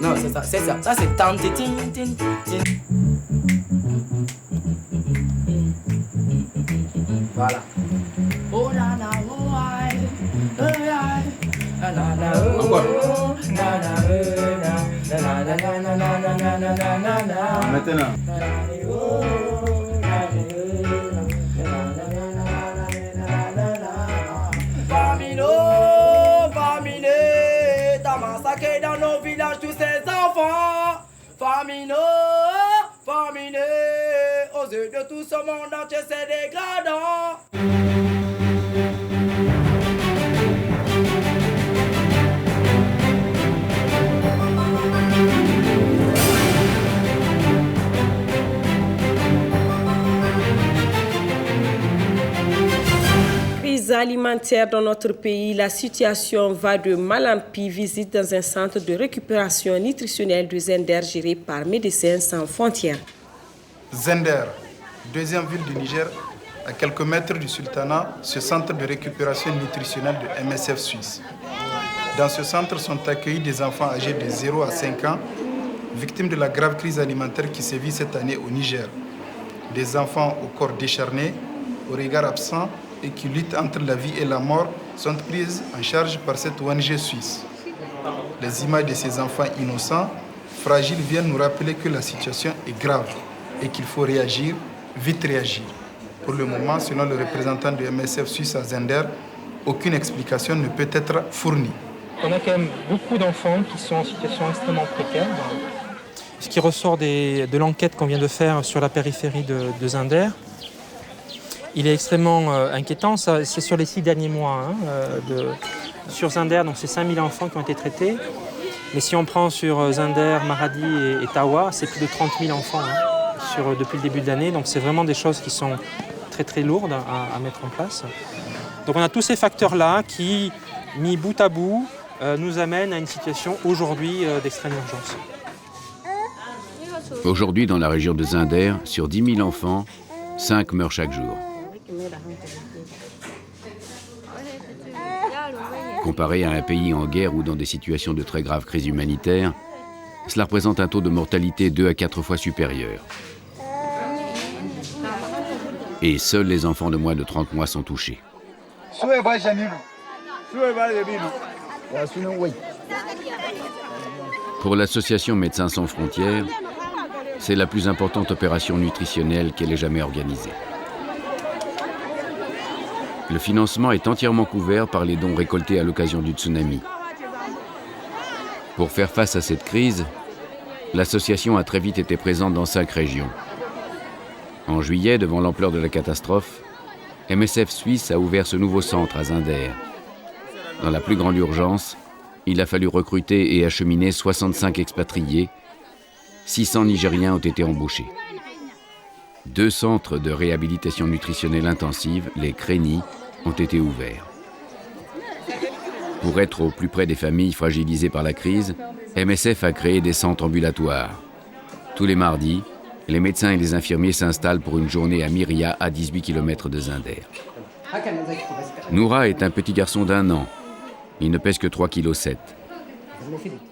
Non, c'est ça, ça c'est tant tin tin tin. Voilà. Oh na na oh aïe, oh aïe, na na na oh na na na na na na na na na na na na. Maintenant. T'as massacré dans nos villages tous ces enfants. Famino, aux yeux de tout ce monde entier c'est dégradant. Crise alimentaire dans notre pays, la situation va de mal en pis. Visite dans un centre de récupération nutritionnelle de Zender géré par Médecins sans frontières. Zender, deuxième ville du Niger, à quelques mètres du sultanat, ce centre de récupération nutritionnelle de MSF Suisse. Dans ce centre sont accueillis des enfants âgés de 0 à 5 ans, victimes de la grave crise alimentaire qui sévit cette année au Niger. Des enfants au corps décharné, au regard absent et qui luttent entre la vie et la mort sont prises en charge par cette ONG suisse. Les images de ces enfants innocents, fragiles, viennent nous rappeler que la situation est grave et qu'il faut réagir, vite réagir. Pour le moment, selon le représentant de MSF Suisse à Zender, aucune explication ne peut être fournie. On a quand même beaucoup d'enfants qui sont en situation extrêmement précaire. Ce qui ressort de l'enquête qu'on vient de faire sur la périphérie de Zender, il est extrêmement inquiétant. C'est sur les 6 derniers mois. Sur Zender, donc c'est 5000 enfants qui ont été traités. Mais si on prend sur Zender, Maradi et Tawa, c'est plus de 30 000 enfants depuis le début de l'année. Donc c'est vraiment des choses qui sont très très lourdes à mettre en place. Donc on a tous ces facteurs-là qui, mis bout à bout, nous amènent à une situation aujourd'hui d'extrême urgence. Aujourd'hui, dans la région de Zender, sur 10 000 enfants, 5 meurent chaque jour. Comparé à un pays en guerre ou dans des situations de très graves crises humanitaires, cela représente un taux de mortalité 2 à 4 fois supérieur. Et seuls les enfants de moins de 30 mois sont touchés. Pour l'association Médecins sans frontières, c'est la plus importante opération nutritionnelle qu'elle ait jamais organisée. Le financement est entièrement couvert par les dons récoltés à l'occasion du tsunami. Pour faire face à cette crise, l'association a très vite été présente dans 5 régions. En juillet, devant l'ampleur de la catastrophe, MSF Suisse a ouvert ce nouveau centre à Zender. Dans la plus grande urgence, il a fallu recruter et acheminer 65 expatriés. 600 Nigériens ont été embauchés. 2 centres de réhabilitation nutritionnelle intensive, les CRENI, ont été ouverts. Pour être au plus près des familles fragilisées par la crise, MSF a créé des centres ambulatoires. Tous les mardis, les médecins et les infirmiers s'installent pour une journée à Myria, à 18 km de Zender. Noura est un petit garçon d'1 an. Il ne pèse que 3,7 kg.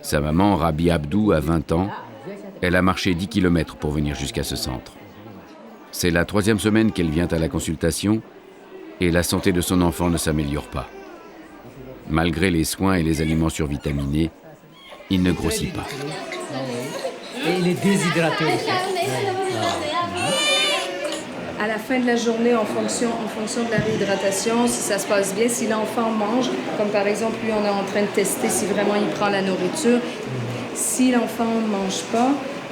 Sa maman, Rabi Abdou, a 20 ans. Elle a marché 10 km pour venir jusqu'à ce centre. C'est la 3e semaine qu'elle vient à la consultation et la santé de son enfant ne s'améliore pas. Malgré les soins et les aliments survitaminés, il ne grossit pas. Et il est déshydraté aussi. À la fin de la journée, en fonction de la réhydratation, si ça se passe bien, si l'enfant mange, comme par exemple, lui, on est en train de tester si vraiment il prend la nourriture. Si l'enfant ne mange pas,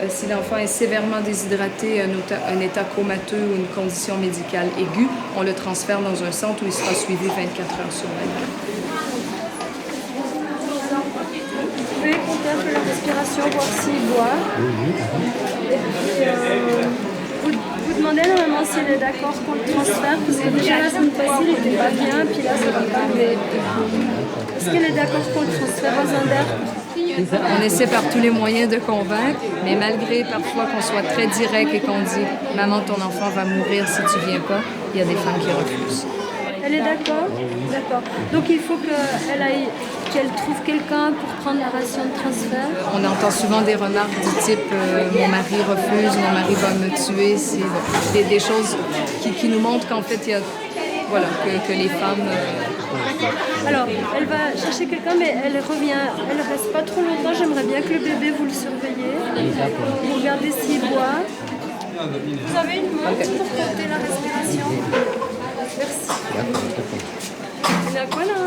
si l'enfant est sévèrement déshydraté, un état comateux ou une condition médicale aiguë, on le transfère dans un centre où il sera suivi 24 heures sur 24. Vous pouvez compter un peu la respiration, voir s'il boit. Et puis, vous demandez à la maman si elle est d'accord qu'on le transfère, parce que déjà la semaine passée, il n'était pas bien, puis là, ça va pas. Est-ce qu'elle est d'accord pour le transfert aux Zander? On essaie par tous les moyens de convaincre, mais malgré parfois qu'on soit très direct et qu'on dit « Maman, ton enfant va mourir si tu viens pas », il y a des femmes qui refusent. Elle est d'accord? D'accord. Donc il faut qu'elle trouve quelqu'un pour prendre la ration de transfert? On entend souvent des remarques du type mon mari refuse, mon mari va me tuer ». C'est des choses qui nous montrent qu'en fait, il y a, voilà, que les femmes... Alors, elle va chercher quelqu'un, mais elle revient. Elle reste pas trop longtemps. J'aimerais bien que le bébé, vous le surveillez. Vous regardez s'il boit. Vous avez une main pour compter la respiration? Merci. Et là, voilà.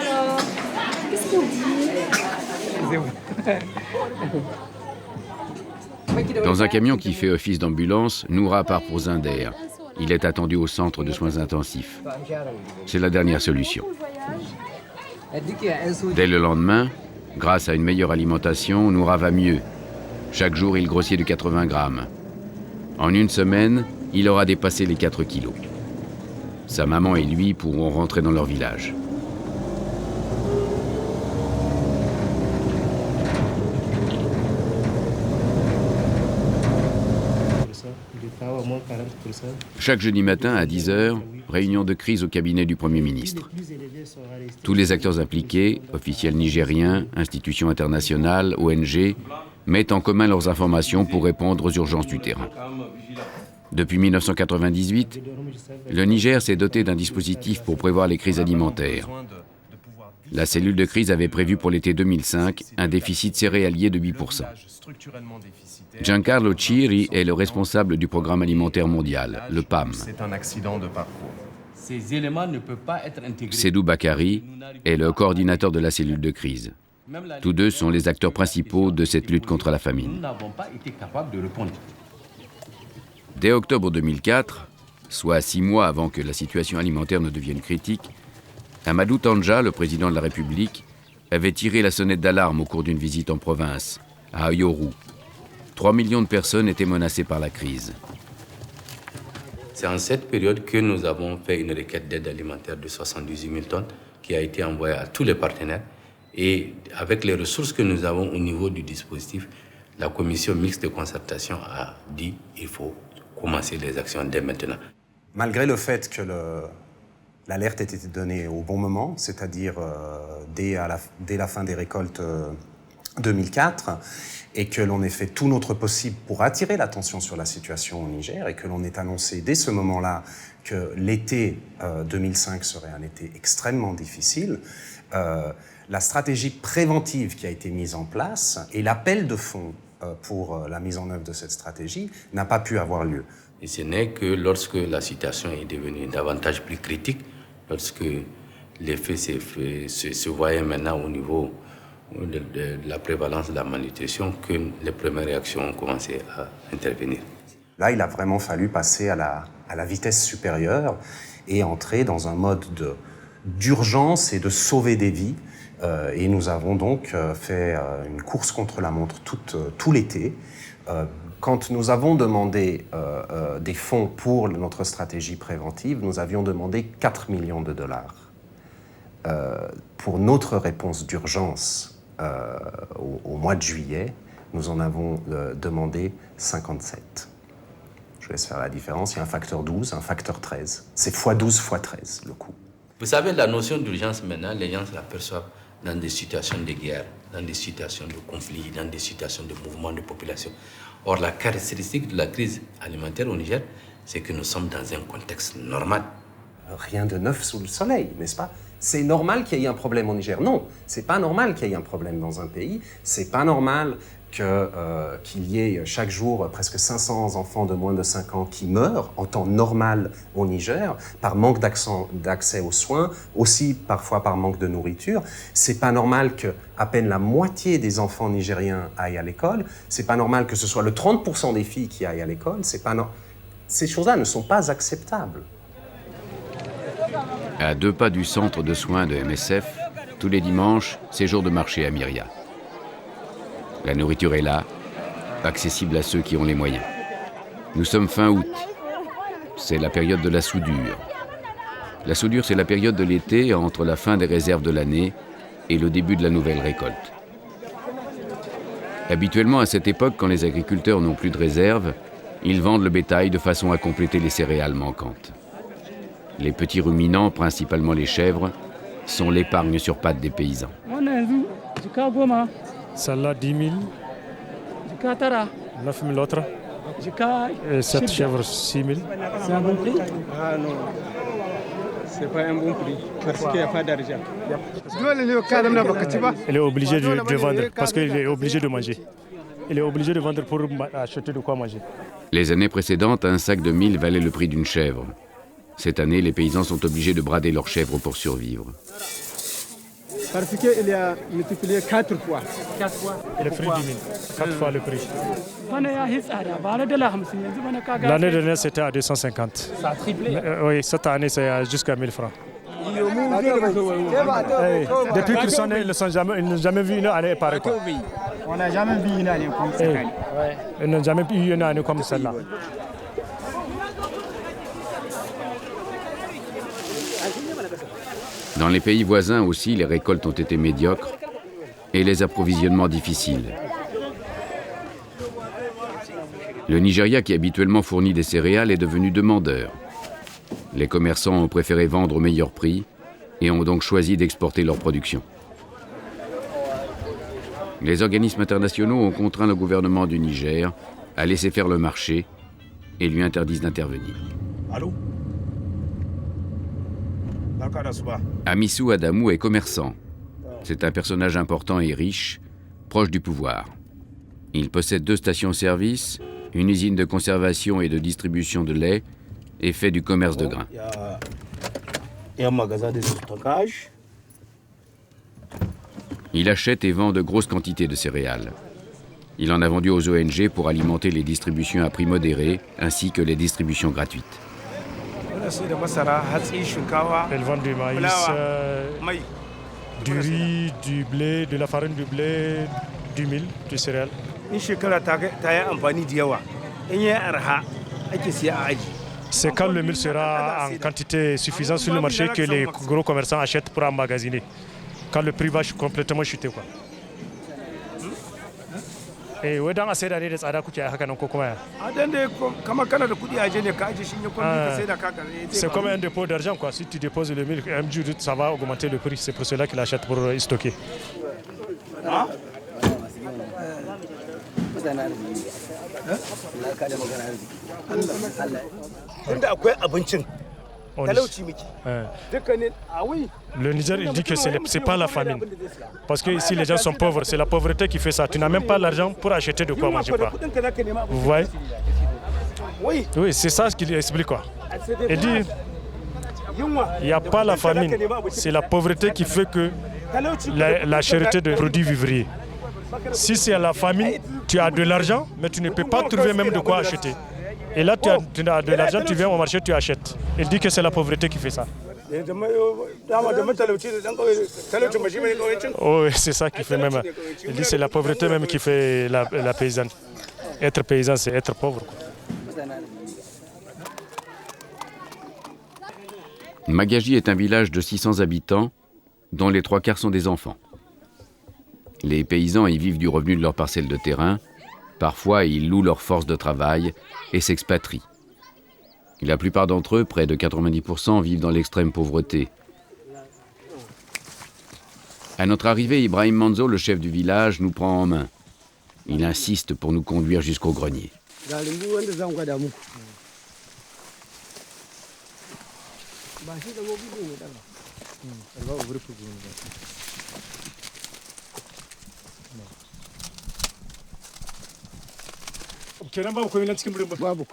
Alors, qu'est-ce qu'on dit? Dans un camion qui fait office d'ambulance, Noura part pour Zinder. Il est attendu au centre de soins intensifs. C'est la dernière solution. Dès le lendemain, grâce à une meilleure alimentation, Noura va mieux. Chaque jour, il grossit de 80 grammes. En une semaine, il aura dépassé les 4 kilos. Sa maman et lui pourront rentrer dans leur village. Chaque jeudi matin à 10h, réunion de crise au cabinet du Premier ministre. Tous les acteurs impliqués, officiels nigériens, institutions internationales, ONG, mettent en commun leurs informations pour répondre aux urgences du terrain. Depuis 1998, le Niger s'est doté d'un dispositif pour prévoir les crises alimentaires. La cellule de crise avait prévu pour l'été 2005 un déficit céréalier de 8%. Giancarlo Chiri est le responsable du programme alimentaire mondial, le PAM. C'est un accident de parcours. Ces éléments ne peuvent pas être intégrés. Sédou Bakari est le coordinateur de la cellule de crise. Tous deux sont les acteurs principaux de cette lutte contre la famine. Nous n'avons pas été capables de répondre. Dès octobre 2004, soit 6 mois avant que la situation alimentaire ne devienne critique, Amadou Tandja, le président de la République, avait tiré la sonnette d'alarme au cours d'une visite en province, à Ayoru. 3 millions de personnes étaient menacées par la crise. C'est en cette période que nous avons fait une requête d'aide alimentaire de 78 000 tonnes qui a été envoyée à tous les partenaires. Et avec les ressources que nous avons au niveau du dispositif, la commission mixte de concertation a dit qu'il faut commencer les actions dès maintenant. Malgré le fait que l'alerte ait été donnée au bon moment, c'est-à-dire dès la fin des récoltes 2004, et que l'on ait fait tout notre possible pour attirer l'attention sur la situation au Niger, et que l'on ait annoncé dès ce moment-là que l'été 2005 serait un été extrêmement difficile, la stratégie préventive qui a été mise en place et l'appel de fonds pour la mise en œuvre de cette stratégie n'a pas pu avoir lieu. Et ce n'est que lorsque la situation est devenue davantage plus critique, lorsque les faits se voyaient maintenant au niveau de la prévalence de la malnutrition, que les premières réactions ont commencé à intervenir. Là, il a vraiment fallu passer à la vitesse supérieure et entrer dans un mode d'urgence et de sauver des vies. Et nous avons donc fait une course contre la montre tout l'été. Quand nous avons demandé des fonds pour notre stratégie préventive, nous avions demandé 4 millions de dollars. Pour notre réponse d'urgence au mois de juillet, nous en avons demandé 57. Je laisse faire la différence. Il y a un facteur 12, un facteur 13. C'est x12, x13 le coût. Vous savez, la notion d'urgence maintenant, les gens l'aperçoivent dans des situations de guerre, dans des situations de conflit, dans des situations de mouvement de population. Or, la caractéristique de la crise alimentaire au Niger, c'est que nous sommes dans un contexte normal. Rien de neuf sous le soleil, n'est-ce pas? C'est normal qu'il y ait un problème au Niger. Non, c'est pas normal qu'il y ait un problème dans un pays. C'est pas normal qu'il y ait chaque jour presque 500 enfants de moins de 5 ans qui meurent en temps normal au Niger par manque d'accès aux soins, aussi parfois par manque de nourriture. C'est pas normal que à peine la moitié des enfants nigériens aillent à l'école. C'est pas normal que ce soit le 30% des filles qui aillent à l'école. Ces choses-là ne sont pas acceptables. À 2 pas du centre de soins de MSF, tous les dimanches, c'est jour de marché à Myria. La nourriture est là, accessible à ceux qui ont les moyens. Nous sommes fin août. C'est la période de la soudure. La soudure, c'est la période de l'été entre la fin des réserves de l'année et le début de la nouvelle récolte. Habituellement, à cette époque, quand les agriculteurs n'ont plus de réserves, ils vendent le bétail de façon à compléter les céréales manquantes. Les petits ruminants, principalement les chèvres, sont l'épargne sur pattes des paysans. Celle-là, 10 000. 9 000 l'autre. Et cette chèvre, 6 000. C'est un bon prix? Ah non, c'est pas un bon prix parce qu'il n'y a pas d'argent. Il est obligé de vendre parce qu'il est obligé de manger. Il est obligé de vendre pour acheter de quoi manger. Les années précédentes, un sac de mil valait le prix d'une chèvre. Cette année, les paysans sont obligés de brader leurs chèvres pour survivre. Parce qu'il a multiplié 4 fois. 4 fois le prix du mil. 4 fois le prix. L'année dernière, c'était à 250. Ça a triplé. Oui, cette année, c'est jusqu'à 1000 francs. Depuis qu'ils sont nés, ils n'ont jamais vu une année pareille. On n'a jamais vu une année comme cette année. Ils n'ont jamais eu une année comme celle-là. Dans les pays voisins aussi, les récoltes ont été médiocres et les approvisionnements difficiles. Le Nigeria, qui habituellement fournit des céréales, est devenu demandeur. Les commerçants ont préféré vendre au meilleur prix et ont donc choisi d'exporter leur production. Les organismes internationaux ont contraint le gouvernement du Niger à laisser faire le marché et lui interdisent d'intervenir. Allô? Amissou Adamou est commerçant. C'est un personnage important et riche, proche du pouvoir. Il possède 2 stations-service, une usine de conservation et de distribution de lait et fait du commerce de grains. Il y a un magasin de stockage. Il achète et vend de grosses quantités de céréales. Il en a vendu aux ONG pour alimenter les distributions à prix modéré ainsi que les distributions gratuites. Elles vendent du maïs, du riz, du blé, de la farine de blé, du mil, du céréales. C'est quand le mil sera en quantité suffisante sur le marché que les gros commerçants achètent pour emmagasiner. Quand le prix va complètement chuter, quoi. Eh, wadan a sai da da tsada kuke haka nan ko kuma c'est comme un dépôt d'argent, quoi. Si tu déposes le mil, un jour ça va augmenter le prix. C'est pour cela qu'il achète pour stocker. Le Niger, il dit que ce n'est pas la famine. Parce que ici, les gens sont pauvres. C'est la pauvreté qui fait ça. Tu n'as même pas l'argent pour acheter de quoi manger, quoi. Vous voyez? Oui, c'est ça ce qu'il explique, quoi. Il dit, il n'y a pas la famine. C'est la pauvreté qui fait que la cherté de produits vivriers. Si c'est la famine, tu as de l'argent, mais tu ne peux pas trouver même de quoi acheter. Et là, tu as de l'argent, tu viens au marché, tu achètes. Il dit que c'est la pauvreté qui fait ça. Oh, c'est ça qui fait même. Il dit que c'est la pauvreté même qui fait la paysanne. Être paysan, c'est être pauvre, quoi. Magaji est un village de 600 habitants, dont les 3 quarts sont des enfants. Les paysans y vivent du revenu de leurs parcelles de terrain. Parfois, ils louent leur force de travail et s'expatrient. La plupart d'entre eux, près de 90%, vivent dans l'extrême pauvreté. À notre arrivée, Ibrahim Manzo, le chef du village, nous prend en main. Il insiste pour nous conduire jusqu'au grenier.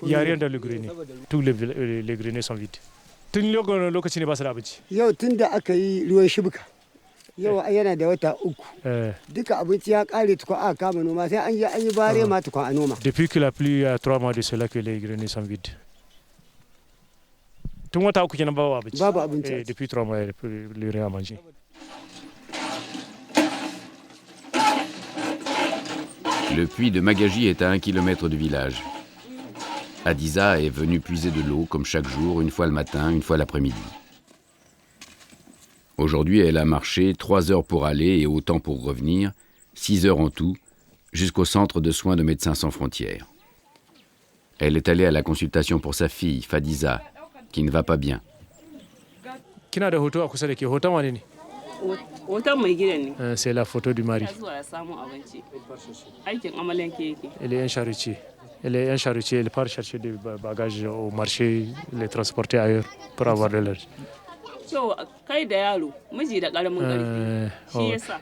Il n'y a rien dans le grenier. Tous les greniers sont vides. Depuis qu'il a plu à 3 mois de cela que les greniers sont vides. Tout le monde a depuis 3 mois, il n'y a rien à manger. Le puits de Magaji est à 1 kilomètre du village. Adiza est venue puiser de l'eau, comme chaque jour, une fois le matin, une fois l'après-midi. Aujourd'hui, elle a marché 3 heures pour aller et autant pour revenir, 6 heures en tout, jusqu'au centre de soins de Médecins sans frontières. Elle est allée à la consultation pour sa fille, Fadiza, qui ne va pas bien. C'est la photo du mari. Elle est un charretier. Elle part chercher des bagages au marché, les transporter ailleurs pour avoir de l'argent.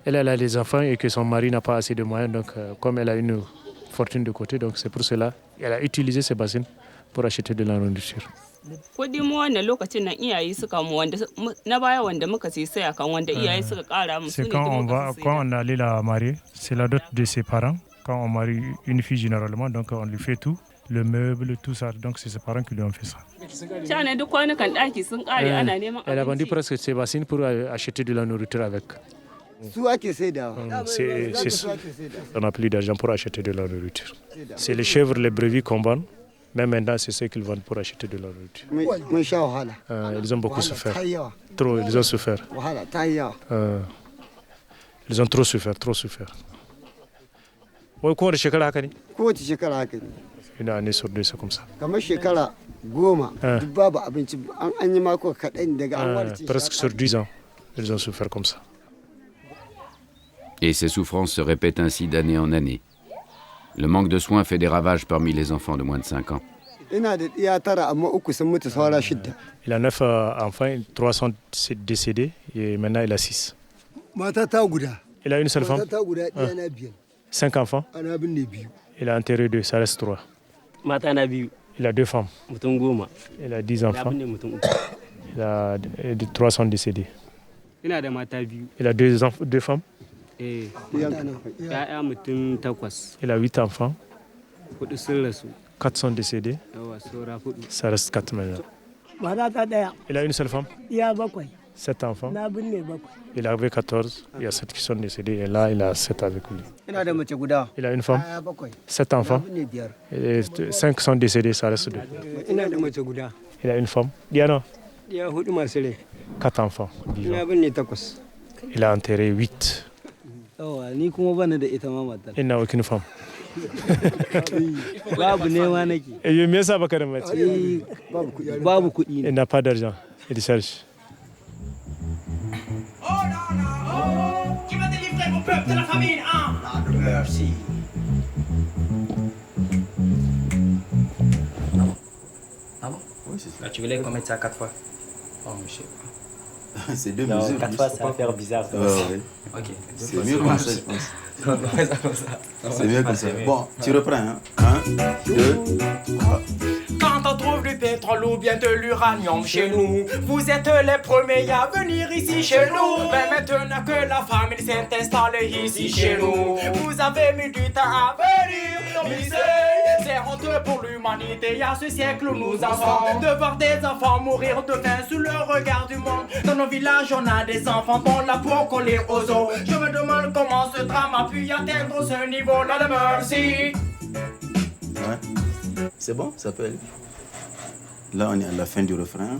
Elle a des enfants et que son mari n'a pas assez de moyens, donc comme elle a une fortune de côté, donc c'est pour cela qu'elle a utilisé ces bassines pour acheter de la nourriture. C'est quand on allait la marier, c'est la dot de ses parents. Quand on marie une fille généralement, donc on lui fait tout, le meuble, tout ça. Donc c'est ses parents qui lui ont fait ça. Elle a vendu presque ses bassines pour acheter de la nourriture avec. On n'a plus d'argent pour acheter de la nourriture. C'est les chèvres, les brebis qu'on vend. Mais maintenant, c'est ce qu'ils vendent pour acheter de la nourriture. Ils ont beaucoup souffert. Trop, ils ont souffert. Ils ont trop souffert, trop souffert. Une année sur deux, c'est comme ça. Presque sur 10 ans, ils ont souffert comme ça. Et ces souffrances se répètent ainsi d'année en année. Le manque de soins fait des ravages parmi les enfants de moins de 5 ans. Il a 9 enfants, 3 sont décédés et maintenant il a 6. Il a une seule femme, 5 enfants. Il a enterré 2, ça reste 3. Il a 2 femmes. Il a 10 enfants. Il a 3 sont décédés. Il a 2 femmes. Il a 8 enfants. 4 sont décédés. Ça reste 4 maintenant. Il a une seule femme. 7 enfants. Il avait 14. Il y a 7 qui sont décédés. Et là, il a 7 avec lui. Il a une femme. 7 enfants. Et 5 sont décédés. Ça reste 2. Il a une femme. Diana. 4 enfants. Il a enterré 8. Il n'a aucune femme. Et mieux ça, il n'a pas d'argent. Il cherche. Qui va délivrer mon peuple de la famine, hein? Merci. Ah bon? Oui, c'est ça. Tu voulais qu'on mette ça 4 fois? Oh, monsieur. C'est 2 mesures. 4 fois, ça va faire bizarre. Oui. Ok. C'est mieux comme ça, je pense. C'est mieux comme ça. Mieux. Bon, tu reprends, hein? 1, 2, 3. Quand on trouve du pétrole ou bien de l'uranium chez nous, vous êtes les premiers à venir ici chez nous. Mais maintenant que la famine s'est installée ici chez nous, vous avez mis du temps à venir. C'est honteux pour l'humanité. À ce siècle, nous avons de voir des enfants mourir de faim sous le regard du monde. Dans nos villages, on a des enfants dont la peau collée aux os. Je me demande comment ce drame a pu atteindre ce niveau-là de merci. Ouais. C'est bon, ça peut aller. Là, on est à la fin du refrain.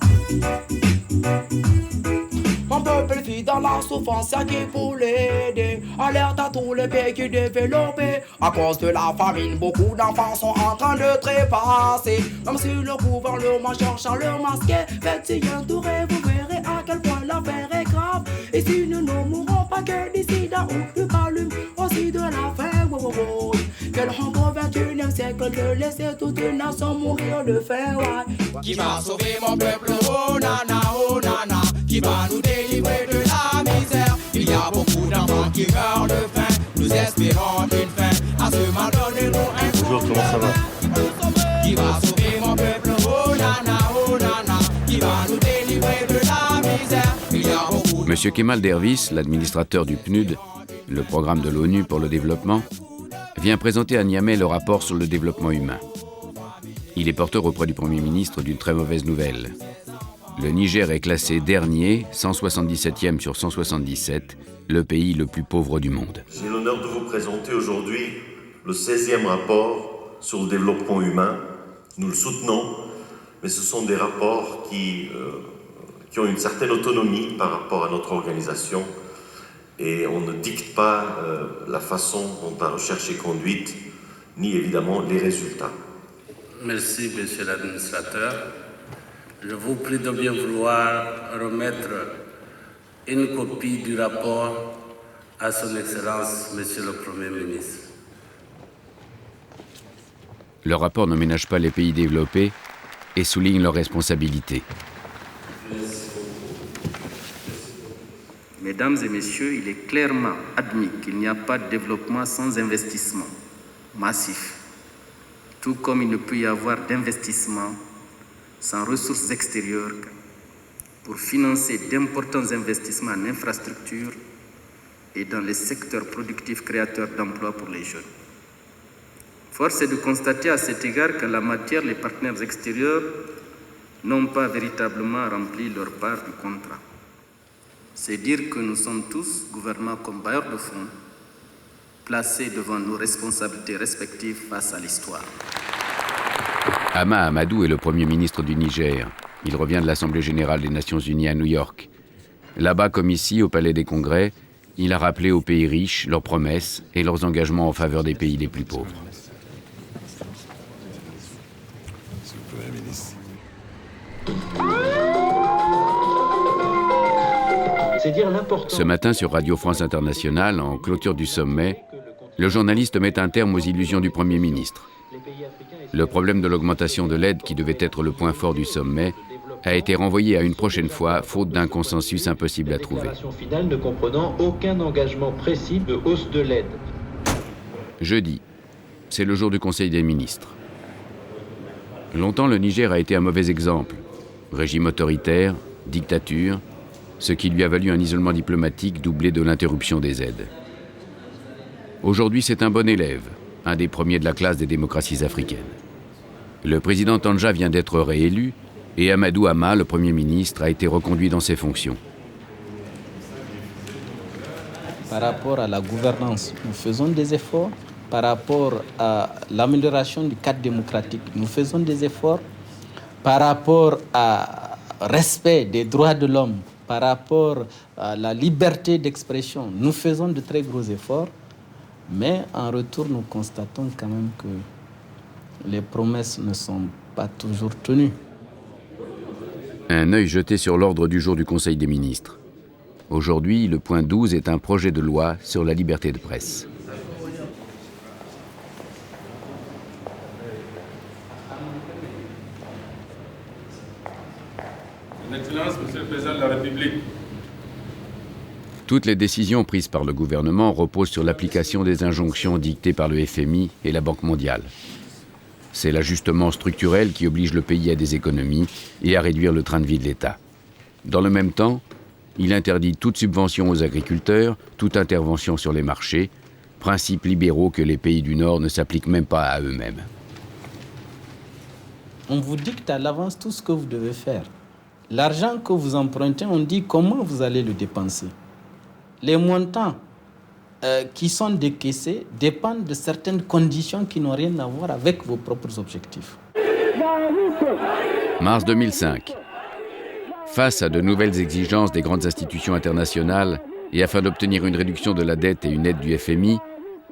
Mon peuple vit dans la souffrance, y'a qui pour l'aider. Alerte à tous les pays développés. À cause de la famine, beaucoup d'enfants sont en train de trépasser. Même si le gouvernement cherche à le masquer, faites s'y entourer, vous verrez à quel point l'affaire est grave. Et si nous ne mourrons pas que du sida ou du paludisme, aussi de la faim, quelle honte au 21e siècle de laisser toute une nation mourir de faim, ouais. Qui va sauver mon peuple, oh nana, qui va nous délivrer de la misère. Il y a beaucoup d'enfants qui meurent de faim. Nous espérons une fin à ce mal, donnez-nous un coup. Bonjour, comment ça va? Qui va sauver mon peuple, oh nana, qui va nous délivrer de la misère. Il y a beaucoup. Monsieur Kemal Dervish, l'administrateur du PNUD, le programme de l'ONU pour le développement, vient présenter à Niamey le rapport sur le développement humain. Il est porteur auprès du Premier ministre d'une très mauvaise nouvelle. Le Niger est classé dernier, 177e sur 177, le pays le plus pauvre du monde. J'ai l'honneur de vous présenter aujourd'hui le 16e rapport sur le développement humain. Nous le soutenons, mais ce sont des rapports qui qui ont une certaine autonomie par rapport à notre organisation et on ne dicte pas la façon dont la recherche est conduite, ni évidemment les résultats. Merci, Monsieur l'administrateur. Je vous prie de bien vouloir remettre une copie du rapport à Son Excellence, Monsieur le Premier ministre. Le rapport ne ménage pas les pays développés et souligne leurs responsabilités. Mesdames et messieurs, il est clairement admis qu'il n'y a pas de développement sans investissement massif, tout comme il ne peut y avoir d'investissement sans ressources extérieures pour financer d'importants investissements en infrastructures et dans les secteurs productifs créateurs d'emplois pour les jeunes. Force est de constater à cet égard qu'en la matière, les partenaires extérieurs n'ont pas véritablement rempli leur part du contrat. C'est dire que nous sommes tous, gouvernement comme bailleurs de fonds, placés devant nos responsabilités respectives face à l'histoire. Hama Amadou est le Premier ministre du Niger. Il revient de l'Assemblée générale des Nations unies à New York. Là-bas comme ici, au Palais des Congrès, il a rappelé aux pays riches leurs promesses et leurs engagements en faveur des pays les plus pauvres. Ce matin sur Radio France Internationale, en clôture du sommet, le journaliste met un terme aux illusions du Premier ministre. Le problème de l'augmentation de l'aide, qui devait être le point fort du sommet, a été renvoyé à une prochaine fois, faute d'un consensus impossible à trouver. Finale ne comprenant aucun engagement précis de hausse de l'aide. Jeudi, c'est le jour du Conseil des ministres. Longtemps, le Niger a été un mauvais exemple. Régime autoritaire, dictature, ce qui lui a valu un isolement diplomatique doublé de l'interruption des aides. Aujourd'hui, c'est un bon élève, un des premiers de la classe des démocraties africaines. Le président Tandja vient d'être réélu et Amadou Hama, le Premier ministre, a été reconduit dans ses fonctions. Par rapport à la gouvernance, nous faisons des efforts. Par rapport à l'amélioration du cadre démocratique, nous faisons des efforts. Par rapport au respect des droits de l'homme, par rapport à la liberté d'expression, nous faisons de très gros efforts. Mais en retour, nous constatons quand même que les promesses ne sont pas toujours tenues. Un œil jeté sur l'ordre du jour du Conseil des ministres. Aujourd'hui, le point 12 est un projet de loi sur la liberté de presse. Son Excellence, Monsieur le Président de la République. Toutes les décisions prises par le gouvernement reposent sur l'application des injonctions dictées par le FMI et la Banque mondiale. C'est l'ajustement structurel qui oblige le pays à des économies et à réduire le train de vie de l'État. Dans le même temps, il interdit toute subvention aux agriculteurs, toute intervention sur les marchés, principes libéraux que les pays du Nord ne s'appliquent même pas à eux-mêmes. On vous dicte à l'avance tout ce que vous devez faire. L'argent que vous empruntez, on dit comment vous allez le dépenser. Les montants qui sont décaissés dépendent de certaines conditions qui n'ont rien à voir avec vos propres objectifs. Mars 2005. Face à de nouvelles exigences des grandes institutions internationales et afin d'obtenir une réduction de la dette et une aide du FMI,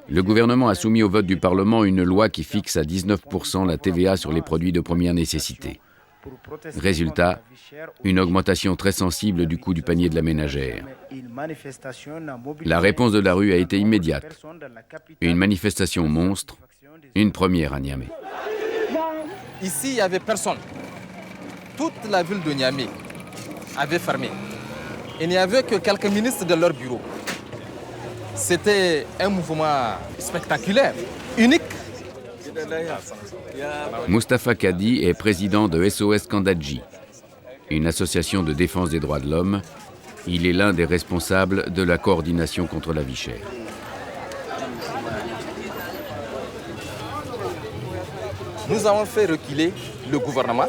le gouvernement a soumis au vote du Parlement une loi qui fixe à 19% la TVA sur les produits de première nécessité. Résultat, une augmentation très sensible du coût du panier de la ménagère. La réponse de la rue a été immédiate. Une manifestation monstre, une première à Niamey. Ici, il n'y avait personne. Toute la ville de Niamey avait fermé. Il n'y avait que quelques ministres de leur bureau. C'était un mouvement spectaculaire, unique. Moustapha Kadi est président de SOS Kandadji, une association de défense des droits de l'homme. Il est l'un des responsables de la coordination contre la vie chère. Nous avons fait reculer le gouvernement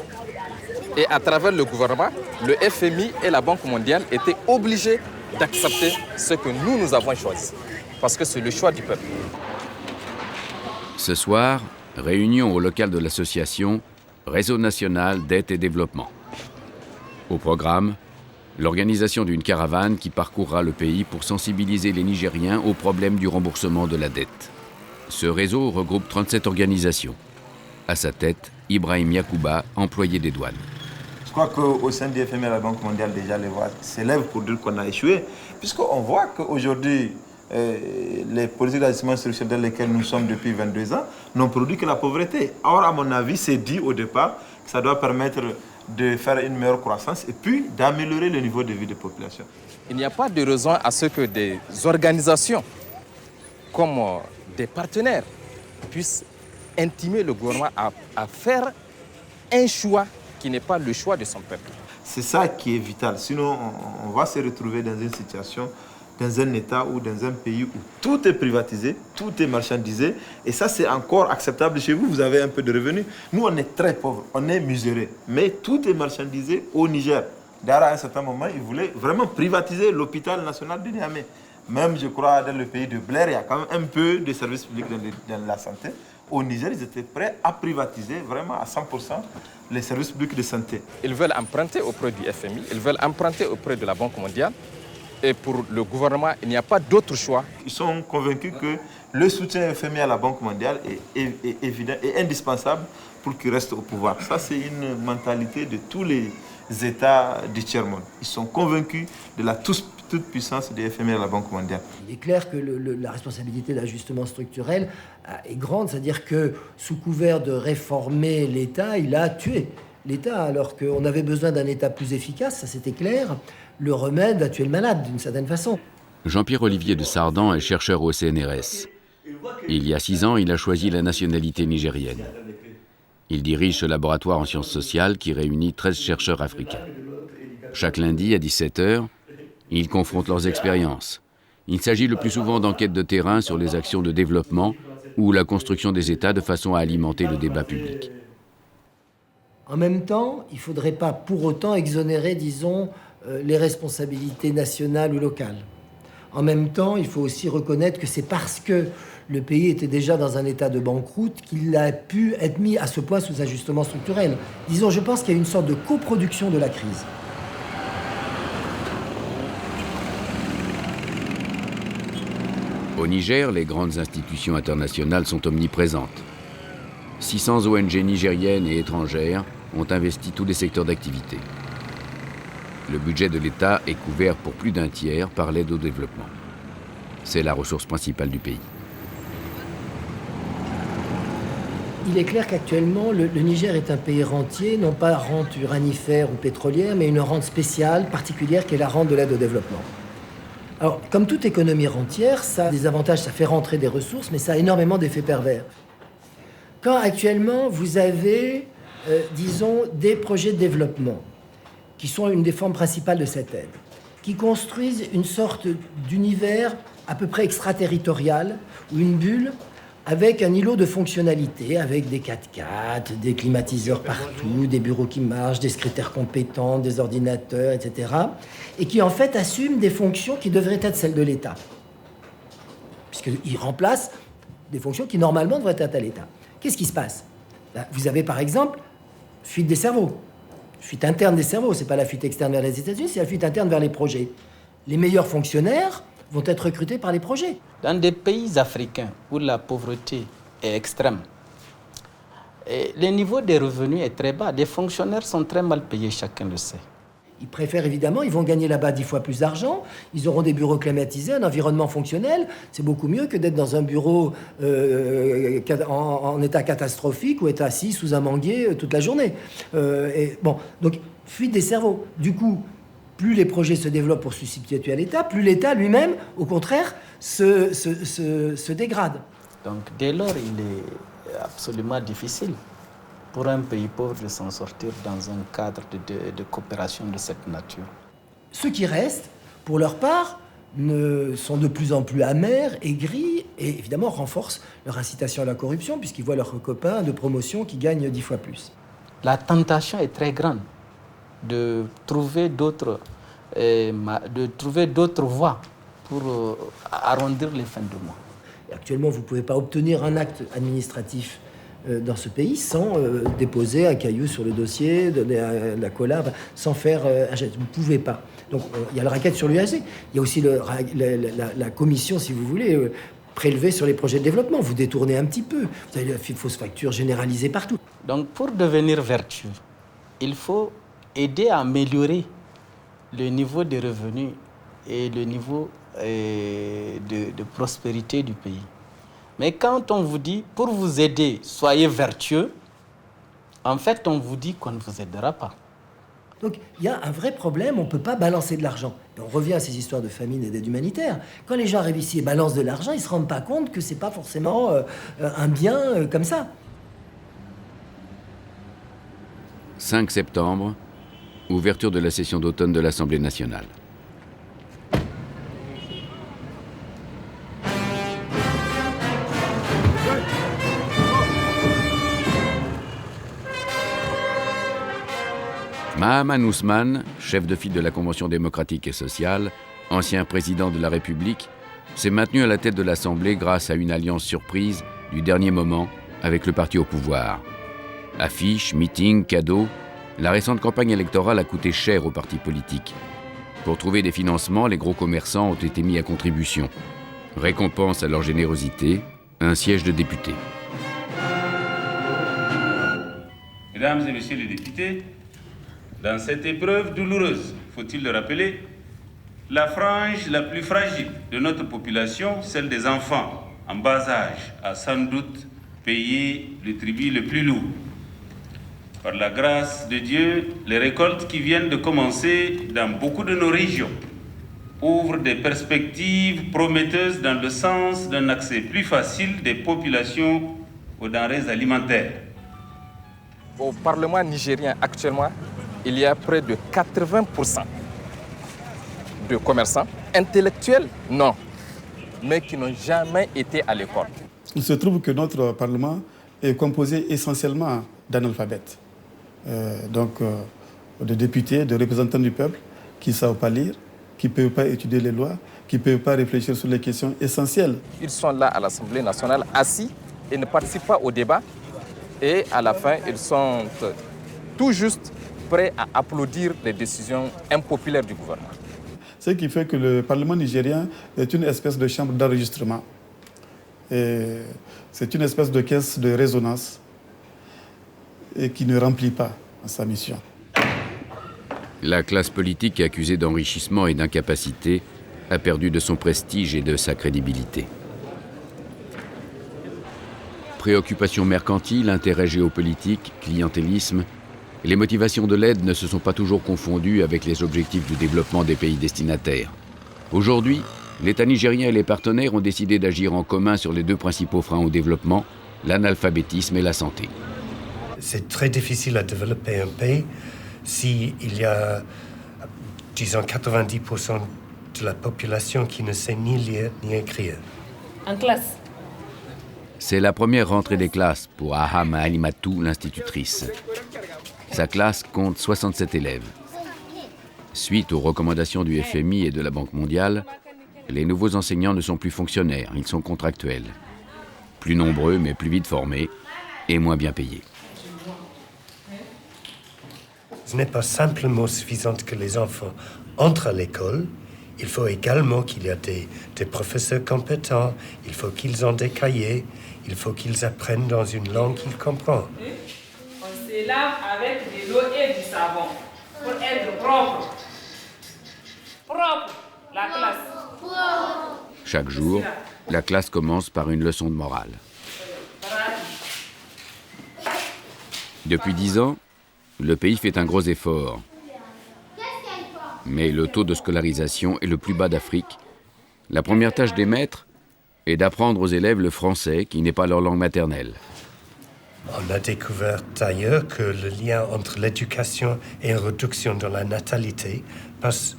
et à travers le gouvernement, le FMI et la Banque mondiale étaient obligés d'accepter ce que nous avons choisi. Parce que c'est le choix du peuple. Ce soir, réunion au local de l'association Réseau national d'aide et développement. Au programme, L'organisation d'une caravane qui parcourra le pays pour sensibiliser les Nigériens au problème du remboursement de la dette. Ce réseau regroupe 37 organisations. À sa tête, Ibrahim Yakouba, employé des douanes. Je crois qu'au sein du FMI et de la Banque mondiale, déjà les voix s'élèvent pour dire qu'on a échoué, puisqu'on voit qu'aujourd'hui, les politiques d'ajustement structurel dans lesquelles nous sommes depuis 22 ans n'ont produit que la pauvreté. Or, à mon avis, c'est dit au départ que ça doit permettre de faire une meilleure croissance et puis d'améliorer le niveau de vie des populations. Il n'y a pas de raison à ce que des organisations comme des partenaires puissent intimer le gouvernement à faire un choix qui n'est pas le choix de son peuple. C'est ça qui est vital. Sinon, on va se retrouver dans une situation, dans un État ou dans un pays où tout est privatisé, tout est marchandisé. Et ça, c'est encore acceptable chez vous. Vous avez un peu de revenus. Nous, on est très pauvres, on est mesurés. Mais tout est marchandisé au Niger. D'ailleurs, à un certain moment, ils voulaient vraiment privatiser l'hôpital national de Niamey. Même, je crois, dans le pays de Blair, il y a quand même un peu de services publics dans la santé. Au Niger, ils étaient prêts à privatiser vraiment à 100% les services publics de santé. Ils veulent emprunter auprès du FMI, ils veulent emprunter auprès de la Banque mondiale. Et pour le gouvernement, il n'y a pas d'autre choix. Ils sont convaincus que le soutien FMI à la Banque mondiale est évident et indispensable pour qu'ils restent au pouvoir. Ça, c'est une mentalité de tous les États du tiers-monde. Ils sont convaincus de la toute-puissance des FMI à la Banque mondiale. Il est clair que la responsabilité d'ajustement structurel est grande, c'est-à-dire que sous couvert de réformer l'État, il a tué l'État, alors qu'on avait besoin d'un État plus efficace, ça c'était clair. Le remède a tué le malade, d'une certaine façon. Jean-Pierre-Olivier de Sardan est chercheur au CNRS. Il y a 6 ans, il a choisi la nationalité nigérienne. Il dirige ce laboratoire en sciences sociales qui réunit 13 chercheurs africains. Chaque lundi à 17h, ils confrontent leurs expériences. Il s'agit le plus souvent d'enquêtes de terrain sur les actions de développement ou la construction des États de façon à alimenter le débat public. En même temps, il ne faudrait pas pour autant exonérer, disons, les responsabilités nationales ou locales. En même temps, il faut aussi reconnaître que c'est parce que le pays était déjà dans un état de banqueroute qu'il a pu être mis à ce point sous ajustement structurel. Disons, je pense qu'il y a une sorte de coproduction de la crise. Au Niger, les grandes institutions internationales sont omniprésentes. 600 ONG nigériennes et étrangères ont investi tous les secteurs d'activité. Le budget de l'État est couvert pour plus d'un tiers par l'aide au développement. C'est la ressource principale du pays. Il est clair qu'actuellement, le Niger est un pays rentier, non pas rente uranifère ou pétrolière, mais une rente spéciale, particulière, qui est la rente de l'aide au développement. Alors, comme toute économie rentière, ça a des avantages, ça fait rentrer des ressources, mais ça a énormément d'effets pervers. Quand actuellement, vous avez, disons, des projets de développement, qui sont une des formes principales de cette aide, qui construisent une sorte d'univers à peu près extraterritorial, ou une bulle, avec un îlot de fonctionnalités, avec des 4x4, des climatiseurs partout, des bureaux qui marchent, des secrétaires compétents, des ordinateurs, etc. Et qui en fait assument des fonctions qui devraient être celles de l'État. Puisqu'ils remplacent des fonctions qui normalement devraient être à l'État. Qu'est-ce qui se passe? Vous avez par exemple fuite des cerveaux. Fuite interne des cerveaux, c'est pas la fuite externe vers les États-Unis, c'est la fuite interne vers les projets. Les meilleurs fonctionnaires vont être recrutés par les projets. Dans des pays africains où la pauvreté est extrême, et le niveau des revenus est très bas, les fonctionnaires sont très mal payés, chacun le sait. Ils préfèrent évidemment, ils vont gagner là-bas 10 fois plus d'argent, ils auront des bureaux climatisés, un environnement fonctionnel. C'est beaucoup mieux que d'être dans un bureau en état catastrophique ou être assis sous un manguier toute la journée. Donc fuite des cerveaux. Du coup, plus les projets se développent pour se substituer à l'État, plus l'État lui-même, au contraire, se dégrade. Donc dès lors, il est absolument difficile pour un pays pauvre de s'en sortir dans un cadre de coopération de cette nature. Ceux qui restent, pour leur part, sont de plus en plus amers, aigris, et évidemment renforcent leur incitation à la corruption, puisqu'ils voient leurs copains de promotion qui gagnent 10 fois plus. La tentation est très grande de trouver d'autres voies pour arrondir les fins de mois. Et actuellement, vous ne pouvez pas obtenir un acte administratif dans ce pays sans déposer un caillou sur le dossier, donner la cola, sans faire un geste. Vous ne pouvez pas. Donc il y a le racket sur l'UAG. Il y a aussi la commission, si vous voulez, prélevée sur les projets de développement. Vous détournez un petit peu. Vous avez la fausse facture généralisée partout. Donc pour devenir vertueux, il faut aider à améliorer le niveau de revenus et le niveau de prospérité du pays. Mais quand on vous dit, pour vous aider, soyez vertueux, en fait, on vous dit qu'on ne vous aidera pas. Donc, il y a un vrai problème, on ne peut pas balancer de l'argent. Et on revient à ces histoires de famine et d'aide humanitaire. Quand les gens arrivent ici et balancent de l'argent, ils ne se rendent pas compte que ce n'est pas forcément un bien comme ça. 5 septembre, ouverture de la session d'automne de l'Assemblée nationale. Mahaman Ousmane, chef de file de la Convention démocratique et sociale, ancien président de la République, s'est maintenu à la tête de l'Assemblée grâce à une alliance surprise du dernier moment avec le parti au pouvoir. Affiches, meetings, cadeaux, la récente campagne électorale a coûté cher aux partis politiques. Pour trouver des financements, les gros commerçants ont été mis à contribution. Récompense à leur générosité, un siège de député. Mesdames et messieurs les députés, dans cette épreuve douloureuse, faut-il le rappeler, la frange la plus fragile de notre population, celle des enfants en bas âge, a sans doute payé le tribut le plus lourd. Par la grâce de Dieu, les récoltes qui viennent de commencer dans beaucoup de nos régions ouvrent des perspectives prometteuses dans le sens d'un accès plus facile des populations aux denrées alimentaires. Au Parlement nigérien actuellement, il y a près de 80% de commerçants, intellectuels, non, mais qui n'ont jamais été à l'école. Il se trouve que notre Parlement est composé essentiellement d'analphabètes. De députés, de représentants du peuple qui ne savent pas lire, qui ne peuvent pas étudier les lois, qui ne peuvent pas réfléchir sur les questions essentielles. Ils sont là à l'Assemblée nationale, assis, et ne participent pas au débat. Et à la fin, ils sont tout juste prêts à applaudir les décisions impopulaires du gouvernement. Ce qui fait que le Parlement nigérien est une espèce de chambre d'enregistrement. C'est une espèce de caisse de résonance et qui ne remplit pas sa mission. La classe politique accusée d'enrichissement et d'incapacité a perdu de son prestige et de sa crédibilité. Préoccupations mercantiles, intérêts géopolitiques, clientélisme, les motivations de l'aide ne se sont pas toujours confondues avec les objectifs du développement des pays destinataires. Aujourd'hui, l'État nigérien et les partenaires ont décidé d'agir en commun sur les deux principaux freins au développement, l'analphabétisme et la santé. C'est très difficile à développer un pays s'il y a, disons, 90% de la population qui ne sait ni lire ni écrire. En classe. C'est la première rentrée des classes pour Ahama Alimatou, l'institutrice. Sa classe compte 67 élèves. Suite aux recommandations du FMI et de la Banque mondiale, les nouveaux enseignants ne sont plus fonctionnaires, ils sont contractuels. Plus nombreux mais plus vite formés et moins bien payés. Ce n'est pas simplement suffisant que les enfants entrent à l'école. Il faut également qu'il y ait des professeurs compétents. Il faut qu'ils ont des cahiers. Il faut qu'ils apprennent dans une langue qu'ils comprennent. On se lave avec de l'eau et du savon pour être propre. Propre, la classe. Chaque jour, la classe commence par une leçon de morale. Depuis 10 ans, le pays fait un gros effort. Mais le taux de scolarisation est le plus bas d'Afrique. La première tâche des maîtres est d'apprendre aux élèves le français, qui n'est pas leur langue maternelle. On a découvert d'ailleurs que le lien entre l'éducation et une réduction de la natalité passe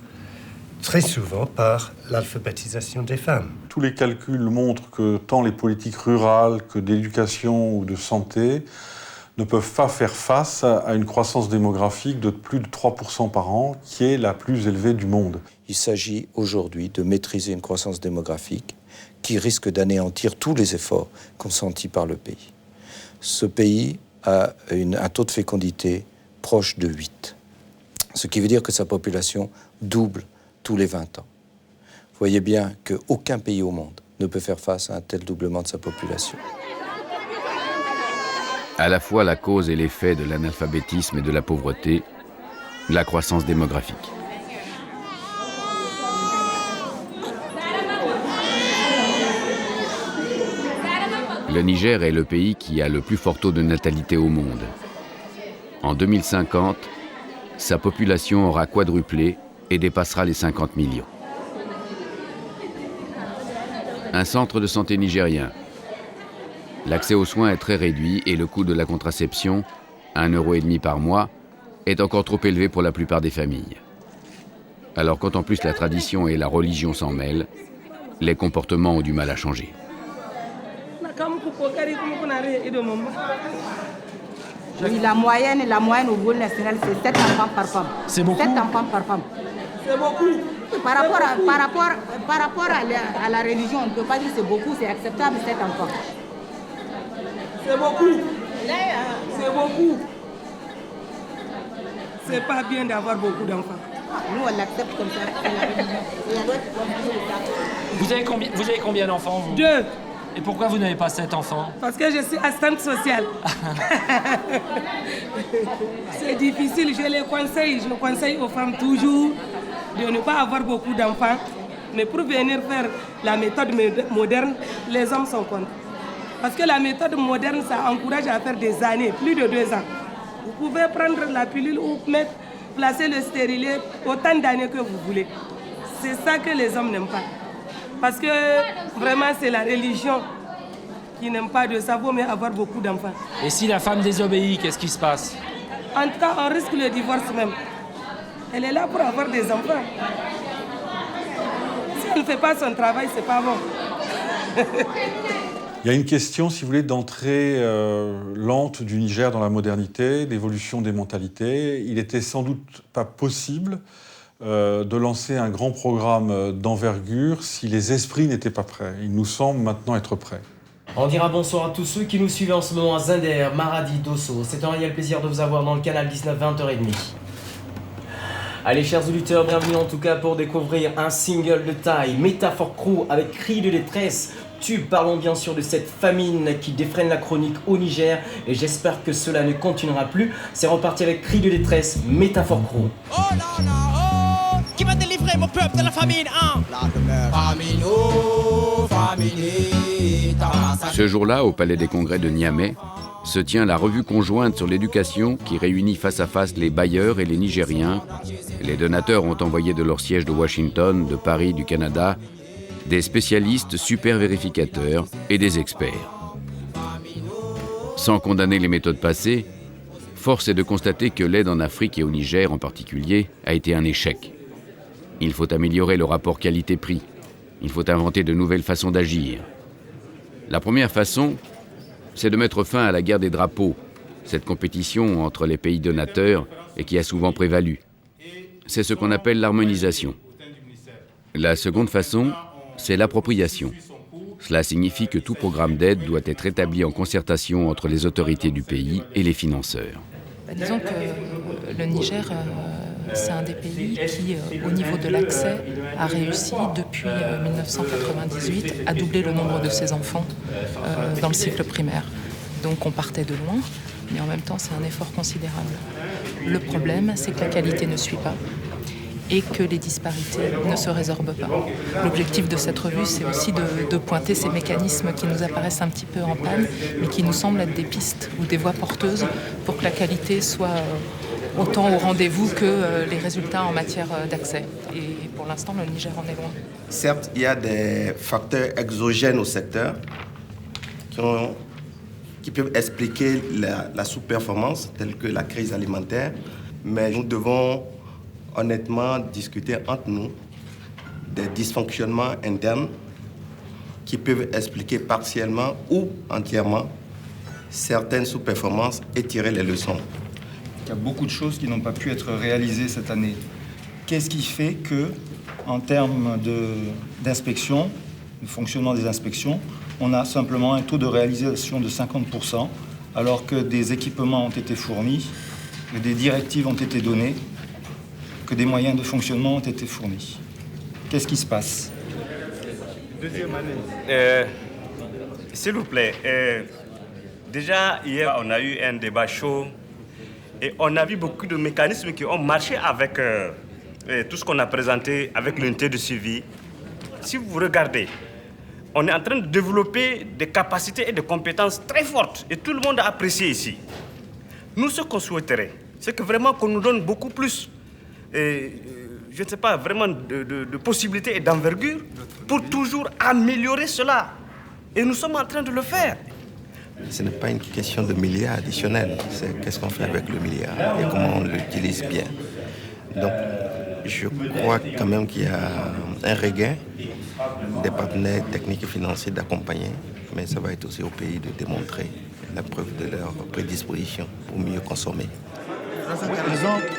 très souvent par l'alphabétisation des femmes. Tous les calculs montrent que tant les politiques rurales que d'éducation ou de santé ne peuvent pas faire face à une croissance démographique de plus de 3% par an, qui est la plus élevée du monde. Il s'agit aujourd'hui de maîtriser une croissance démographique qui risque d'anéantir tous les efforts consentis par le pays. ce pays a un taux de fécondité proche de 8. Ce qui veut dire que sa population double tous les 20 ans. Vous voyez bien qu'aucun pays au monde ne peut faire face à un tel doublement de sa population. À la fois la cause et l'effet de l'analphabétisme et de la pauvreté, la croissance démographique. Le Niger est le pays qui a le plus fort taux de natalité au monde. En 2050, sa population aura quadruplé et dépassera les 50 millions. Un centre de santé nigérien. L'accès aux soins est très réduit et le coût de la contraception, 1,5 € par mois, est encore trop élevé pour la plupart des familles. Alors quand en plus la tradition et la religion s'en mêlent, les comportements ont du mal à changer. Oui, la moyenne au niveau national, c'est 7 enfants par femme. C'est beaucoup. 7 enfants par femme. C'est beaucoup. Par rapport à la religion, on ne peut pas dire c'est beaucoup, c'est acceptable 7 enfants. C'est beaucoup. C'est beaucoup. C'est pas bien d'avoir beaucoup d'enfants. Nous, on l'accepte comme ça. Vous avez combien d'enfants, vous? 2. Et pourquoi vous n'avez pas 7 enfants? Parce que je suis assistante sociale. C'est difficile, je conseille aux femmes toujours de ne pas avoir beaucoup d'enfants. Mais pour venir faire la méthode moderne, les hommes sont contre. Parce que la méthode moderne, ça encourage à faire des années, plus de 2 ans. Vous pouvez prendre la pilule ou placer le stérilet autant d'années que vous voulez. C'est ça que les hommes n'aiment pas. Parce que vraiment, c'est la religion qui n'aime pas de ça. Vaut mieux avoir beaucoup d'enfants. Et si la femme désobéit, qu'est-ce qui se passe? En tout cas, on risque le divorce même. Elle est là pour avoir des enfants. Si elle ne fait pas son travail, c'est pas bon. Il y a une question, si vous voulez, d'entrée lente du Niger dans la modernité, d'évolution des mentalités. Il était sans doute pas possible de lancer un grand programme d'envergure si les esprits n'étaient pas prêts. Il nous semble maintenant être prêts. On dira bonsoir à tous ceux qui nous suivent en ce moment à Zinder, Maradi, Dosso. C'est un réel plaisir de vous avoir dans le canal 19, 20h30. Allez, chers auditeurs, bienvenue en tout cas pour découvrir un single de taille, Métaphore Crew avec Cri de détresse. Parlons bien sûr de cette famine qui défraîne la chronique au Niger et j'espère que cela ne continuera plus. C'est reparti avec Cri de détresse, Métaphore Crew. Oh là là, oh, qui va délivrer mon peuple de la famine, hein? Famine, oh, famine, Ce jour-là, au Palais des Congrès de Niamey, se tient la revue conjointe sur l'éducation qui réunit face à face les bailleurs et les Nigériens. Les donateurs ont envoyé de leur siège de Washington, de Paris, du Canada, des spécialistes super vérificateurs et des experts. Sans condamner les méthodes passées, force est de constater que l'aide en Afrique et au Niger en particulier a été un échec. Il faut améliorer le rapport qualité-prix. Il faut inventer de nouvelles façons d'agir. La première façon, c'est de mettre fin à la guerre des drapeaux, cette compétition entre les pays donateurs et qui a souvent prévalu. C'est ce qu'on appelle l'harmonisation. La seconde façon, c'est l'appropriation. Cela signifie que tout programme d'aide doit être établi en concertation entre les autorités du pays et les financeurs. Disons que le Niger, c'est un des pays qui, au niveau de l'accès, a réussi depuis 1998 à doubler le nombre de ses enfants dans le cycle primaire. Donc on partait de loin, mais en même temps c'est un effort considérable. Le problème, c'est que la qualité ne suit pas et que les disparités ne se résorbent pas. L'objectif de cette revue, c'est aussi de pointer ces mécanismes qui nous apparaissent un petit peu en panne, mais qui nous semblent être des pistes ou des voies porteuses pour que la qualité soit autant au rendez-vous que les résultats en matière d'accès. Et pour l'instant, le Niger en est loin. Certes, il y a des facteurs exogènes au secteur qui peuvent expliquer la sous-performance, telle que la crise alimentaire, mais nous devons honnêtement discuter entre nous des dysfonctionnements internes qui peuvent expliquer partiellement ou entièrement certaines sous-performances et tirer les leçons. Il y a beaucoup de choses qui n'ont pas pu être réalisées cette année. Qu'est-ce qui fait que, en termes d'inspection, de fonctionnement des inspections, on a simplement un taux de réalisation de 50%, alors que des équipements ont été fournis, que des directives ont été données, que des moyens de fonctionnement ont été fournis. Qu'est-ce qui se passe? Deuxième année. S'il vous plaît, déjà hier on a eu un débat chaud et on a vu beaucoup de mécanismes qui ont marché avec tout ce qu'on a présenté avec l'unité de suivi. Si vous regardez, on est en train de développer des capacités et des compétences très fortes et tout le monde a apprécié ici. Nous, ce qu'on souhaiterait, c'est que vraiment qu'on nous donne beaucoup plus, je ne sais pas, vraiment de possibilités et d'envergure pour toujours améliorer cela. Et nous sommes en train de le faire. Ce n'est pas une question de milliards additionnels, c'est qu'est-ce qu'on fait avec le milliard et comment on l'utilise bien. Donc, je crois quand même qu'il y a un regain des partenaires techniques et financiers d'accompagner, mais ça va être aussi au pays de démontrer la preuve de leur prédisposition pour mieux consommer.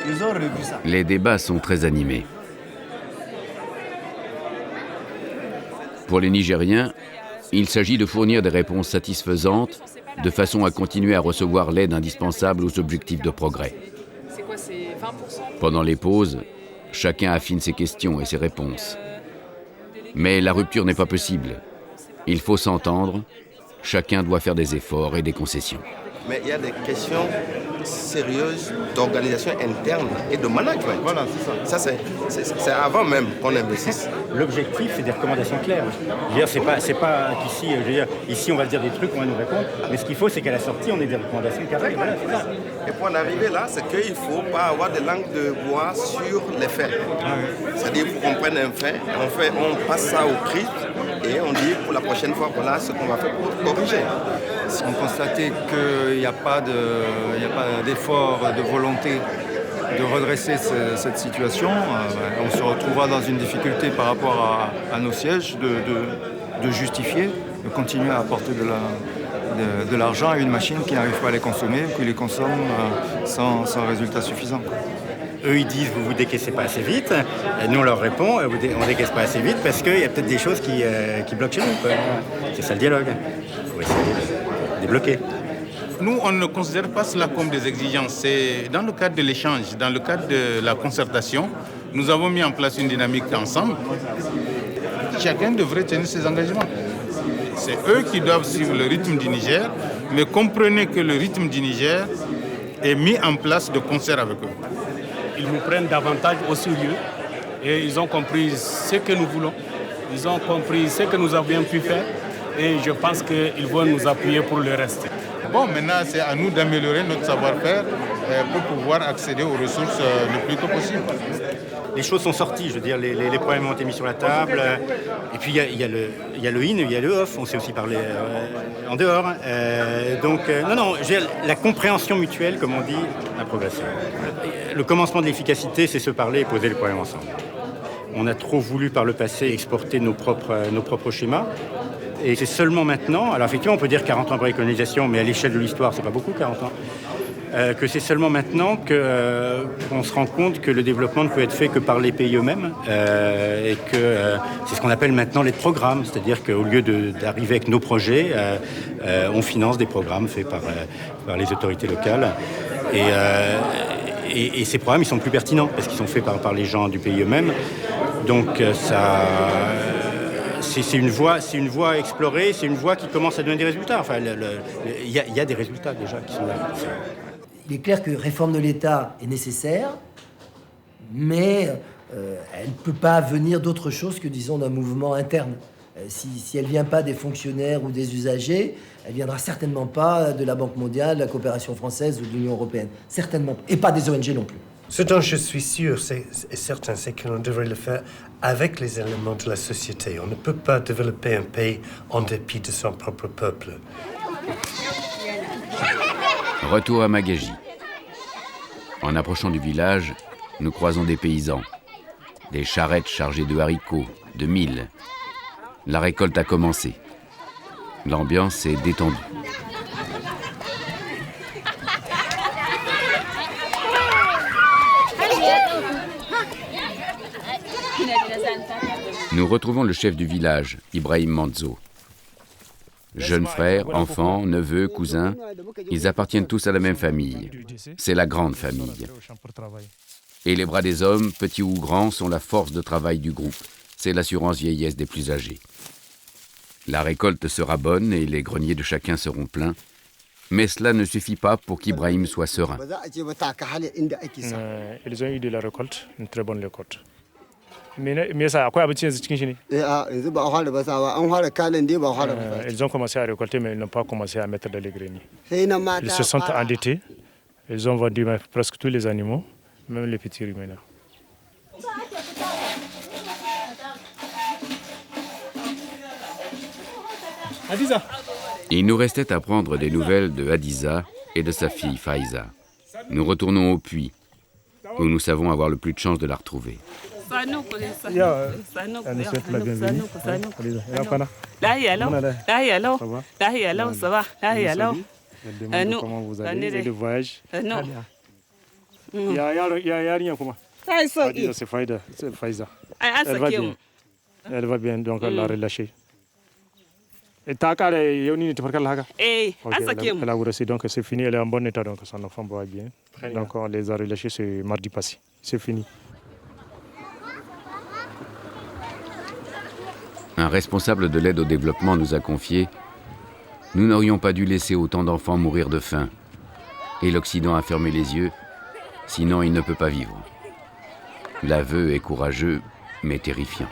Ils ont revu ça. Les débats sont très animés. Pour les Nigériens, il s'agit de fournir des réponses satisfaisantes de façon à continuer à recevoir l'aide indispensable aux objectifs de progrès. Pendant les pauses, chacun affine ses questions et ses réponses. Mais la rupture n'est pas possible. Il faut s'entendre, chacun doit faire des efforts et des concessions. Mais il y a des questions sérieuses d'organisation interne et de management. Voilà, c'est ça. Ça, c'est avant même qu'on investisse. L'objectif, c'est des recommandations claires. Je veux dire, c'est pas qu'ici, je veux dire, ici on va se dire des trucs, on va nous répondre, mais ce qu'il faut, c'est qu'à la sortie, on ait des recommandations carrées. Voilà, c'est ça. Et pour en arriver là, c'est qu'il ne faut pas avoir de langue de bois sur les faits. C'est-à-dire qu'il faut qu'on prenne un fait, on passe ça au CRIP et on dit pour la prochaine fois, voilà ce qu'on va faire pour corriger. Si on constatait qu'il n'y a pas d'effort, de volonté de redresser cette situation, on se retrouvera dans une difficulté par rapport à nos sièges de justifier, de continuer à apporter de l'argent à une machine qui n'arrive pas à les consommer ou qui les consomme sans résultat suffisant. Eux, ils disent, vous décaissez pas assez vite. Et nous, on leur répond, on décaisse pas assez vite parce qu'il y a peut-être des choses qui bloquent chez nous, quoi. C'est ça le dialogue. Il faut essayer de débloquer. Nous, on ne considère pas cela comme des exigences. C'est dans le cadre de l'échange, dans le cadre de la concertation, nous avons mis en place une dynamique ensemble. Chacun devrait tenir ses engagements. C'est eux qui doivent suivre le rythme du Niger, mais comprenez que le rythme du Niger est mis en place de concert avec eux. Ils nous prennent davantage au sérieux et ils ont compris ce que nous voulons. Ils ont compris ce que nous avions pu faire et je pense qu'ils vont nous appuyer pour le reste. Bon, maintenant, c'est à nous d'améliorer notre savoir-faire pour pouvoir accéder aux ressources le plus tôt possible. Les choses sont sorties, je veux dire, les problèmes ont été mis sur la table. Et puis, il y a le in, il y a le off, on s'est aussi parlé en dehors. La compréhension mutuelle, comme on dit, a progressé. Le commencement de l'efficacité, c'est se parler et poser les problèmes ensemble. On a trop voulu par le passé exporter nos propres schémas. Et c'est seulement maintenant, alors effectivement on peut dire 40 ans de précolonisation, mais à l'échelle de l'histoire c'est pas beaucoup 40 ans, que c'est seulement maintenant qu'on se rend compte que le développement ne peut être fait que par les pays eux-mêmes et que c'est ce qu'on appelle maintenant l'aide programme, c'est-à-dire qu'au lieu d'arriver avec nos projets, on finance des programmes faits par les autorités locales. Et ces programmes ils sont plus pertinents parce qu'ils sont faits par les gens du pays eux-mêmes. Donc c'est une voie à explorer, c'est une voie qui commence à donner des résultats. Enfin, il y a des résultats déjà qui sont là. Il est clair que réforme de l'État est nécessaire, mais elle ne peut pas venir d'autre chose que, disons, d'un mouvement interne. Si elle ne vient pas des fonctionnaires ou des usagers, elle ne viendra certainement pas de la Banque mondiale, de la coopération française ou de l'Union européenne. Certainement pas. Et pas des ONG non plus. Ce dont je suis sûr et certain, c'est qu'on devrait le faire avec les éléments de la société. On ne peut pas développer un pays en dépit de son propre peuple. Retour à Magaji. En approchant du village, nous croisons des paysans. Des charrettes chargées de haricots, de mil. La récolte a commencé. L'ambiance est détendue. Nous retrouvons le chef du village, Ibrahim Manzo. Jeunes frères, enfants, neveux, cousins, ils appartiennent tous à la même famille. C'est la grande famille. Et les bras des hommes, petits ou grands, sont la force de travail du groupe. C'est l'assurance vieillesse des plus âgés. La récolte sera bonne et les greniers de chacun seront pleins. Mais cela ne suffit pas pour qu'Ibrahim soit serein. Ils ont eu de la récolte, une très bonne récolte. Mais ça, à quoi aboutit ce qu'ils ils ont commencé à récolter, mais ils n'ont pas commencé à mettre dans les greniers. Ils se sont endettés. Ils ont vendu presque tous les animaux, même les petits ruminants. Il nous restait à prendre des nouvelles de Hadiza et de sa fille Faiza. Nous retournons au puits, où nous savons avoir le plus de chances de la retrouver. Comment vous allez et le voyage? C'est Faiza. Elle va bien, donc elle l'a relâchée. Elle a reçu, donc c'est fini, elle est en bon état, donc son enfant va bien. Donc on les a relâchés ce mardi passé. C'est fini. Un responsable de l'aide au développement nous a confié « Nous n'aurions pas dû laisser autant d'enfants mourir de faim. Et l'Occident a fermé les yeux, sinon il ne peut pas vivre. » L'aveu est courageux, mais terrifiant.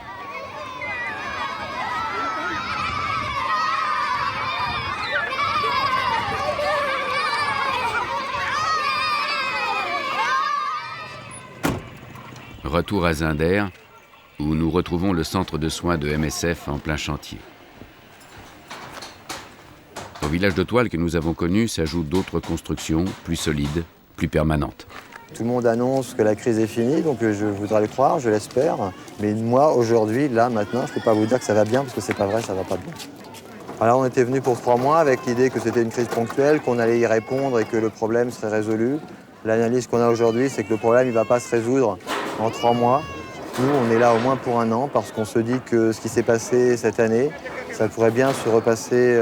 Retour à Zinder, où nous retrouvons le centre de soins de MSF en plein chantier. Au village de toile que nous avons connu s'ajoutent d'autres constructions plus solides, plus permanentes. Tout le monde annonce que la crise est finie, donc je voudrais le croire, je l'espère. Mais moi, aujourd'hui, là, maintenant, je ne peux pas vous dire que ça va bien, parce que c'est pas vrai, ça va pas bien. Alors on était venu pour 3 mois avec l'idée que c'était une crise ponctuelle, qu'on allait y répondre et que le problème serait résolu. L'analyse qu'on a aujourd'hui, c'est que le problème ne va pas se résoudre en 3 mois. Nous, on est là au moins pour 1 an parce qu'on se dit que ce qui s'est passé cette année, ça pourrait bien se repasser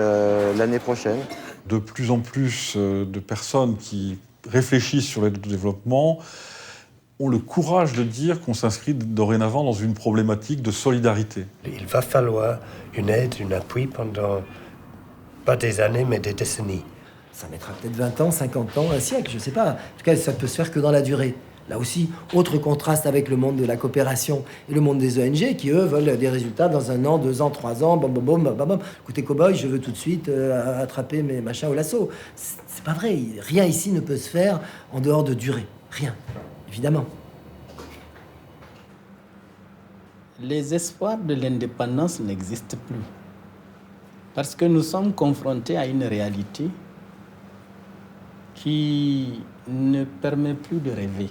l'année prochaine. De plus en plus de personnes qui réfléchissent sur l'aide au développement ont le courage de dire qu'on s'inscrit dorénavant dans une problématique de solidarité. Il va falloir une aide, un appui pendant pas des années, mais des décennies. Ça mettra peut-être 20 ans, 50 ans, un siècle, je ne sais pas. En tout cas, ça peut se faire que dans la durée. Là aussi, autre contraste avec le monde de la coopération et le monde des ONG qui, eux, veulent des résultats dans 1 an, 2 ans, 3 ans, bam, bam, bam, bam, bam. Écoutez, cow-boy, je veux tout de suite attraper mes machins au lasso. C'est pas vrai. Rien ici ne peut se faire en dehors de durée. Rien, évidemment. Les espoirs de l'indépendance n'existent plus. Parce que nous sommes confrontés à une réalité qui ne permet plus de rêver.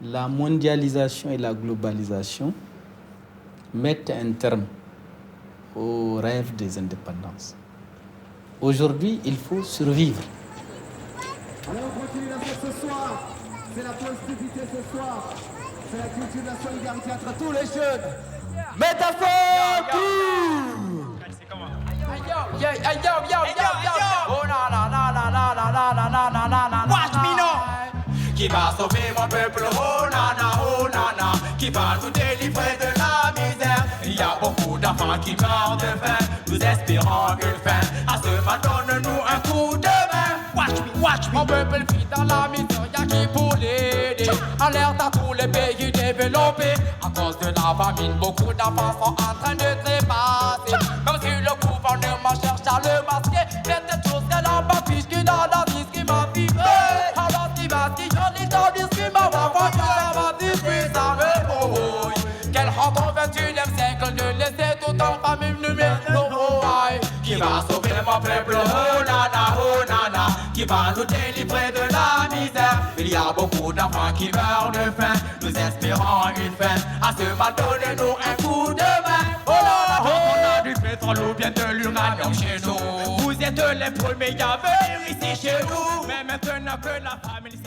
La mondialisation et la globalisation mettent un terme au rêve des indépendances. Aujourd'hui, il faut survivre. Alors on continue la fête ce soir. C'est la positivité ce soir. C'est la culture de la solidarité entre tous les jeunes. Métaphore Watch me now. Qui va sauver mon peuple, oh nana, qui va nous délivrer de la misère. Il y a beaucoup d'enfants qui meurent de faim, nous espérons une fin. À ce moment, donne-nous un coup de main. Watch me. Mon peuple vit dans la misère, y'a qui pour l'aider. Alerte à tous les pays développés. À cause de la famine, beaucoup d'enfants sont en train de trépasser. Même si le gouvernement cherche à le masquer, c'est cette chose qu'elle a pas fiché dans la vie qui m'a vivre. Alors qui va qui j'en ai dans ce qui m'a qu'elle rentre au 21e siècle de laisser tout en famille numéro. Qui va sauver mon peuple, oh nana, qui va nous délivrer de la misère. Il y a beaucoup d'enfants qui meurent de faim, nous espérons une fin. À ce moment, donnez-nous un coup de main. Oh là là, on a du pétrole ou bien de l'uranium chez nous. Vous êtes les premiers à venir ici chez nous. Mais maintenant que la famille